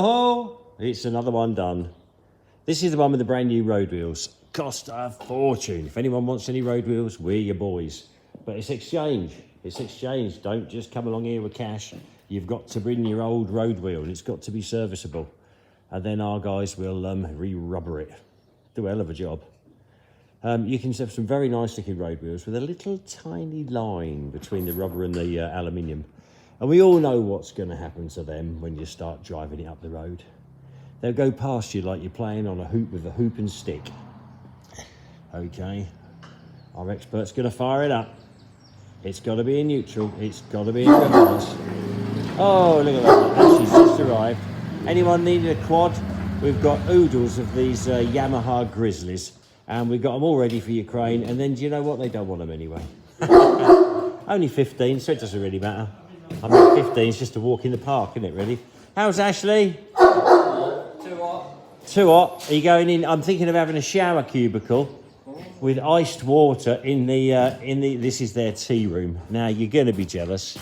Ho! It's another one done. This is the one with the brand new road wheels. Cost a fortune. If anyone wants any road wheels, we're your boys. But it's exchange. It's exchange. Don't just come along here with cash. You've got to bring your old road wheel and it's got to be serviceable. And then our guys will re-rubber it. Do a hell of a job. You can have some very nice looking road wheels with a little tiny line between the rubber and the aluminium. And we all know what's going to happen to them when you start driving it up the road. They'll go past you like you're playing on a hoop with a hoop and stick. Okay, our expert's going to fire it up. It's got to be in neutral. It's got to be in reverse. Oh, look at that. She's just arrived. Anyone needed a quad? We've got oodles of these Yamaha Grizzlies. And we've got them all ready for your crane. And then do you know what? They don't want them anyway. Only 15, so it doesn't really matter. I mean, 15 is just a walk in the park, isn't it, really? How's Ashley? Too hot. Too hot. Are you going in? I'm thinking of having a shower cubicle with iced water in the this is their tea room. Now, you're going to be jealous.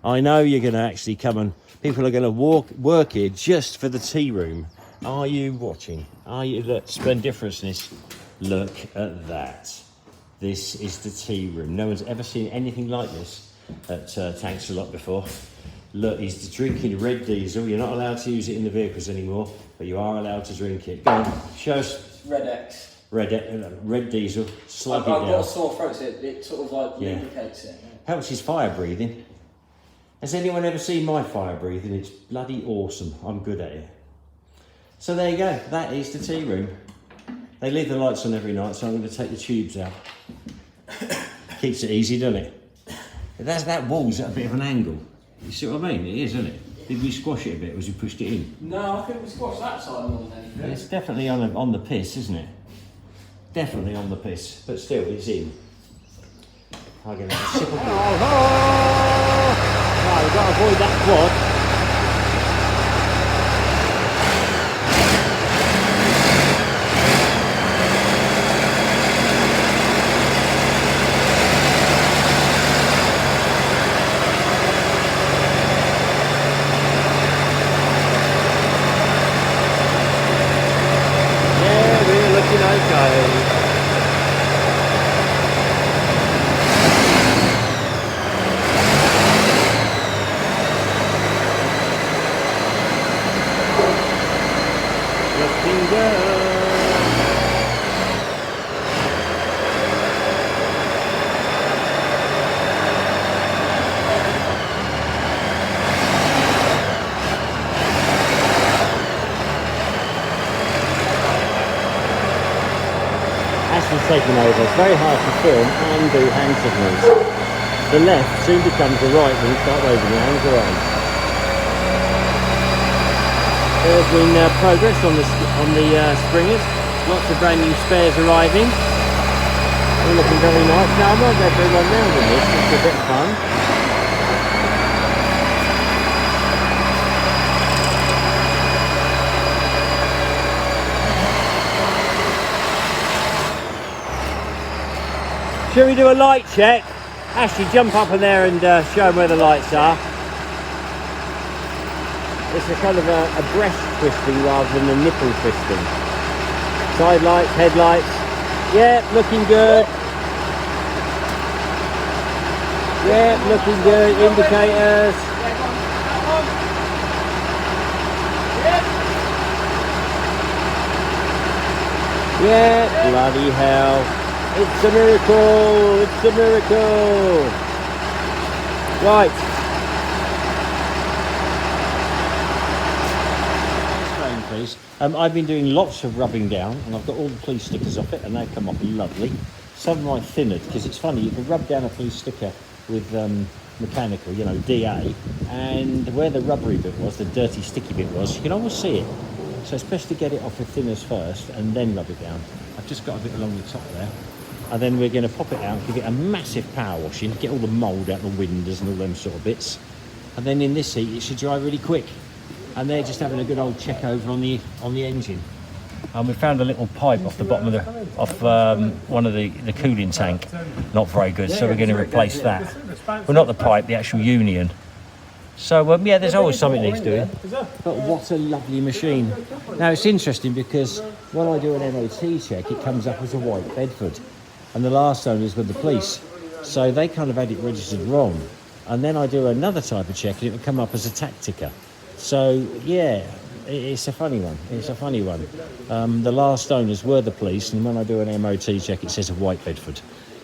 I know you're going to actually come and people are going to work here just for the tea room. Are you watching? Are you? Look, splendiferousness. Look at that. This is the tea room. No one's ever seen anything like this at Tanks-alot before. Look, he's drinking red diesel. You're not allowed to use it in the vehicles anymore, but you are allowed to drink it. Go on, show us. Red X. Red diesel. Slug it down. I've got a sore throat, so it sort of like lubricates it. Helps his fire breathing. Has anyone ever seen my fire breathing? It's bloody awesome. I'm good at it. So there you go. That is the tea room. They leave the lights on every night, so I'm going to take the tubes out. Keeps it easy, doesn't it? That wall's at a bit of an angle. You see what I mean? It is, isn't it? Did we squash it a bit, or as we pushed it in? No, I think we squashed that side more than anything. It's definitely on the piss, isn't it? Definitely on the piss, but still, it's in. I'm going to have a sip of it. Right, we've got to avoid that quad. Taking over. It's very hard to film and do hand signals. The left soon becomes the right when you start waving your hands around. There's been progress on the springers. Lots of brand new spares arriving. All looking very nice. Now I'm not going to do one round on this. It's a bit of fun. Shall we do a light check? Ashley, jump up in there and show them where the lights are. It's a kind of a breast twisting rather than a nipple twisting. Side lights, headlights. Yeah, looking good. Yeah, looking good. Indicators. Yeah, bloody hell. It's a miracle! It's a miracle! Right. Please. I've been doing lots of rubbing down and I've got all the police stickers off it and they've come off lovely. Some I've thinned because it's funny, you can rub down a police sticker with mechanical, you know, DA, and where the rubbery bit was, the dirty sticky bit was, you can almost see it. So it's best to get it off with thinners first and then rub it down. I've just got a bit along the top there. And then we're going to pop it out, give it a massive power washing, get all the mould out the windows and all them sort of bits. And then in this heat, it should dry really quick. And they're just having a good old check over on the engine. And we found a little pipe off the bottom of one of the cooling tank. Not very good, so we're going to replace that. Well, not the pipe, the actual union. So yeah, there's always something needs doing. But what a lovely machine. Now it's interesting because when I do an MOT check, it comes up as a white Bedford, and the last owners were the police, so they kind of had it registered wrong. And then I do another type of check, and it would come up as a Tactica. So yeah, it's a funny one. It's a funny one. The last owners were the police, and when I do an MOT check, it says a white Bedford.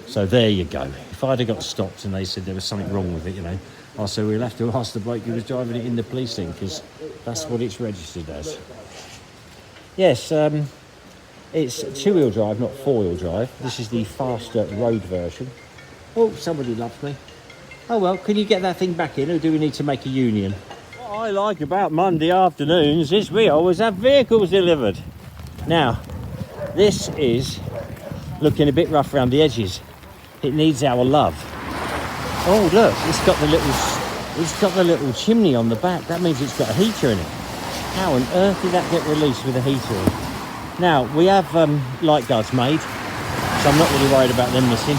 So there you go. If I'd have got stopped and they said there was something wrong with it, you know, I said we'll have to ask the bloke who was driving it in the police thing, because that's what it's registered as. Yes, it's two-wheel drive, not four-wheel drive. This is the faster road version. Oh, somebody loves me. Oh well, can you get that thing back in, or do we need to make a union? What I like about Monday afternoons is we always have vehicles delivered. Now, this is looking a bit rough around the edges. It needs our love. Oh look, it's got the little chimney on the back. That means it's got a heater in it. How on earth did that get released with a heater in? Now we have light guards made, so I'm not really worried about them missing.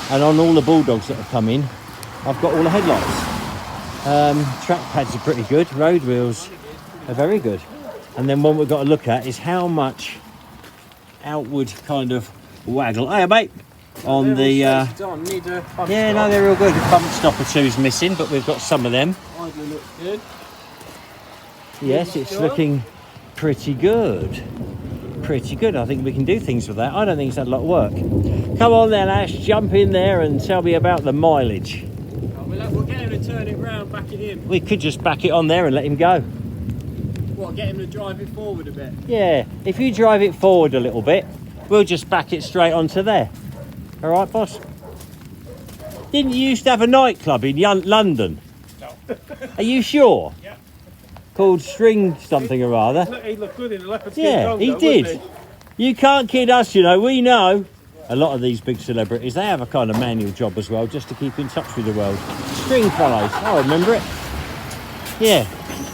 And on all the Bulldogs that have come in, I've got all the headlights. Track pads are pretty good. Road wheels are very good. And then what we've got to look at is how much outward kind of waggle. Hey mate. On the yeah, no, they're all good. A bump stop or two is missing, but we've got some of them. Idler looks good. Yes, it's looking pretty good. Pretty good. I think we can do things with that. I don't think it's had a lot of work. Come on then, Ash, jump in there and tell me about the mileage. We'll get him to turn it round, back it in. We could just back it on there and let him go. What, get him to drive it forward a bit? Yeah, if you drive it forward a little bit, we'll just back it straight onto there. All right, boss? Didn't you used to have a nightclub in London? No. Are you sure? Yeah. Called String something or other. He looked good in the leopard skin. Yeah, he did. You can't kid us, you know, we know. A lot of these big celebrities, they have a kind of manual job as well, just to keep in touch with the world. String fellows, I remember it. Yeah,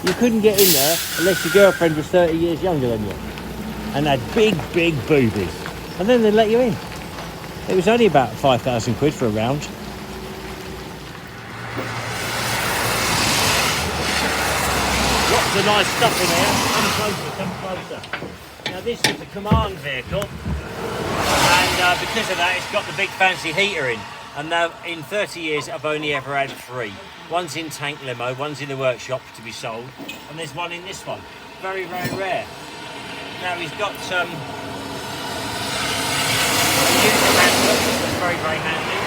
you couldn't get in there unless your girlfriend was 30 years younger than you and had big, big boobies. And then they'd let you in. It was only about 5,000 quid for a round. Lots of nice stuff in here. Come closer. Now this is the command vehicle, and because of that it's got the big fancy heater in. And now in 30 years I've only ever had 3. One's in Tank Limo, one's in the workshop to be sold, and there's one in this one. Very, very rare. Now he's got that's very, very handy.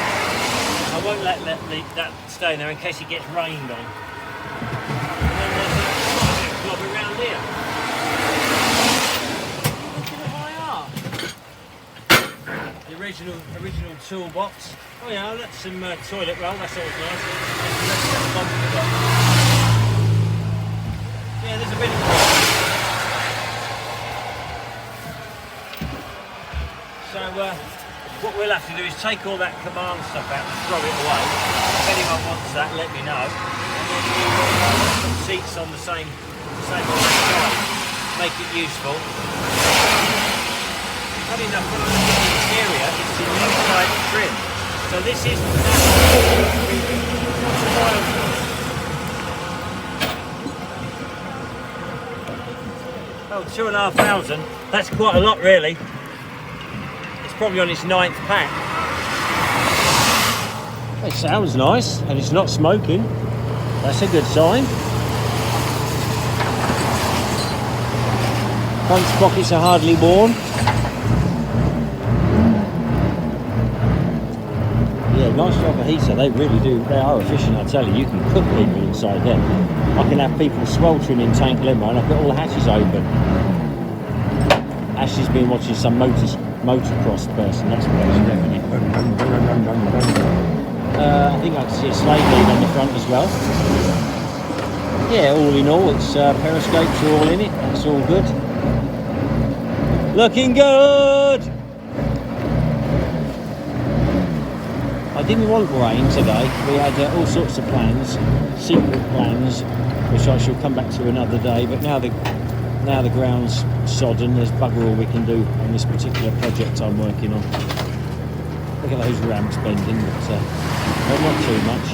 I won't let that stay there in case it gets rained on. And then there's a bit of club around here. Look at the high art. The original toolbox. Oh yeah, that's some toilet roll, that's always nice. Yeah, there's a bit of so what we'll have to do is take all that command stuff out and throw it away. If anyone wants that, let me know. And then we'll put some seats on the same side. Make it useful. Funny enough, when I look at the interior, it's in new type trim. So this is oh, 2,500. That's quite a lot, really. Probably on its 9th pack. It sounds nice, and it's not smoking. That's a good sign. Front sprockets are hardly worn. Yeah, nice job of heater. They really do. They are efficient, I tell you. You can cook people inside there. I can have people sweltering in Tank Limo, and I've got all the hatches open. Ashley's been watching some motocross person, that's what it's definitely. I think I can see a slave lead on the front as well. Yeah, all in all, it's periscopes are all in it, that's all good. Looking good! I didn't want rain today. We had all sorts of plans, secret plans, which I shall come back to another day, but now the ground's sodden, there's bugger all we can do on this particular project I'm working on. Look at those ramps bending, but not too much.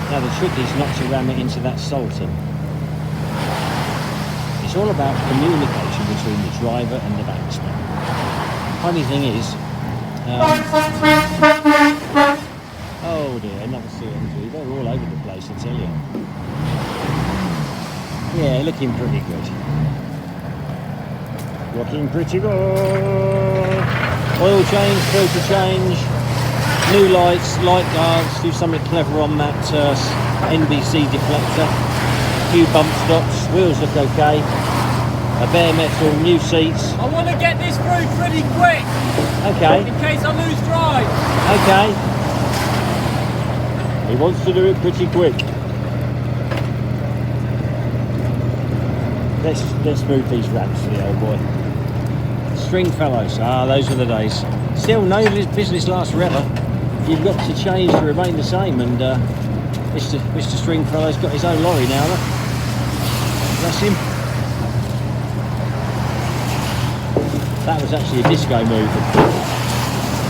Now the trick is not to ram it into that salting. It's all about communication between the driver and the banksman. Funny thing is, oh dear, another CMG. They're all over the place, I tell you. Yeah, looking pretty good. Looking pretty good. Oil change, filter change, new lights, light guards, do something clever on that NBC deflector. A few bump stops, wheels look okay. A bare metal, new seats. I want to get this through pretty quick. Okay. In case I lose drive. Okay. He wants to do it pretty quick. Let's move these ramps for the old boy. Stringfellows, those were the days. Still, no business lasts forever. You've got to change to remain the same, and Mr. Stringfellow's got his own lorry now. Look. Bless him. That was actually a disco move.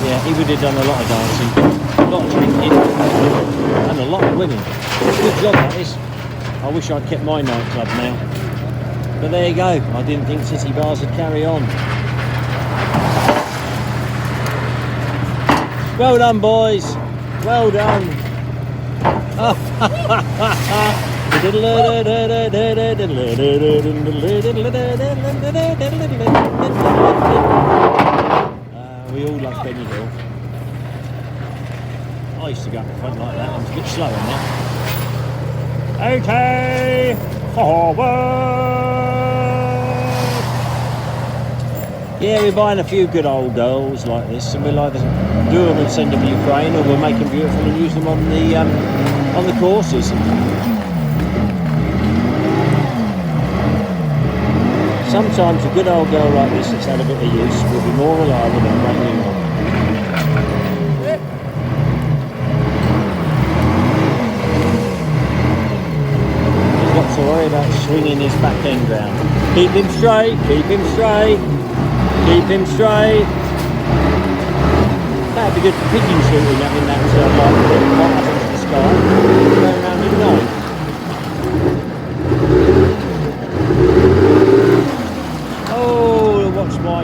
Yeah, he would have done a lot of dancing, a lot of drinking, and a lot of women. Good job that is. I wish I'd kept my nightclub now. But there you go, I didn't think city bars would carry on. Well done, boys. Well done. We all love Benny Hill. I used to go up the front like that. I'm a bit slower now. Okay, forward. Yeah, we're buying a few good old girls like this, and we'll either do them and send them to Ukraine, or we'll make them beautiful and use them on the courses. Sometimes a good old girl like this that's had a bit of use will be more reliable than a brand new one. He's got to worry about swinging his back end round. Keep him straight, keep him straight. Keep him straight. That'd be good for pigeon shooting, having that light right up into the sky, going around at night. Oh, what's my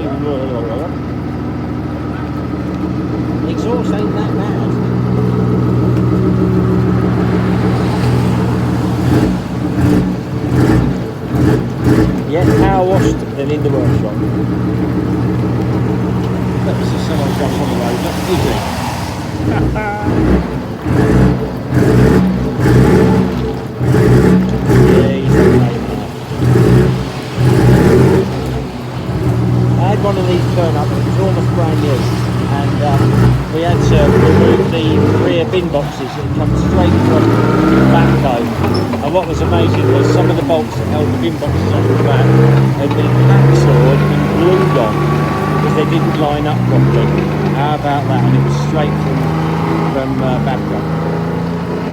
exhaust ain't that bad. Yeah, power washed than in the workshop. Let me see someone jump on the road. Look, who's it? Yeah, he's okay now. I had one of these turn up, it was almost brand new, and we had to remove the rear bin boxes that come straight from the back cone. And what was amazing was some of the bolts that held the bin boxes on the back had been hacksawed and glued on because they didn't line up properly. How about that? And it was straight from Babcock.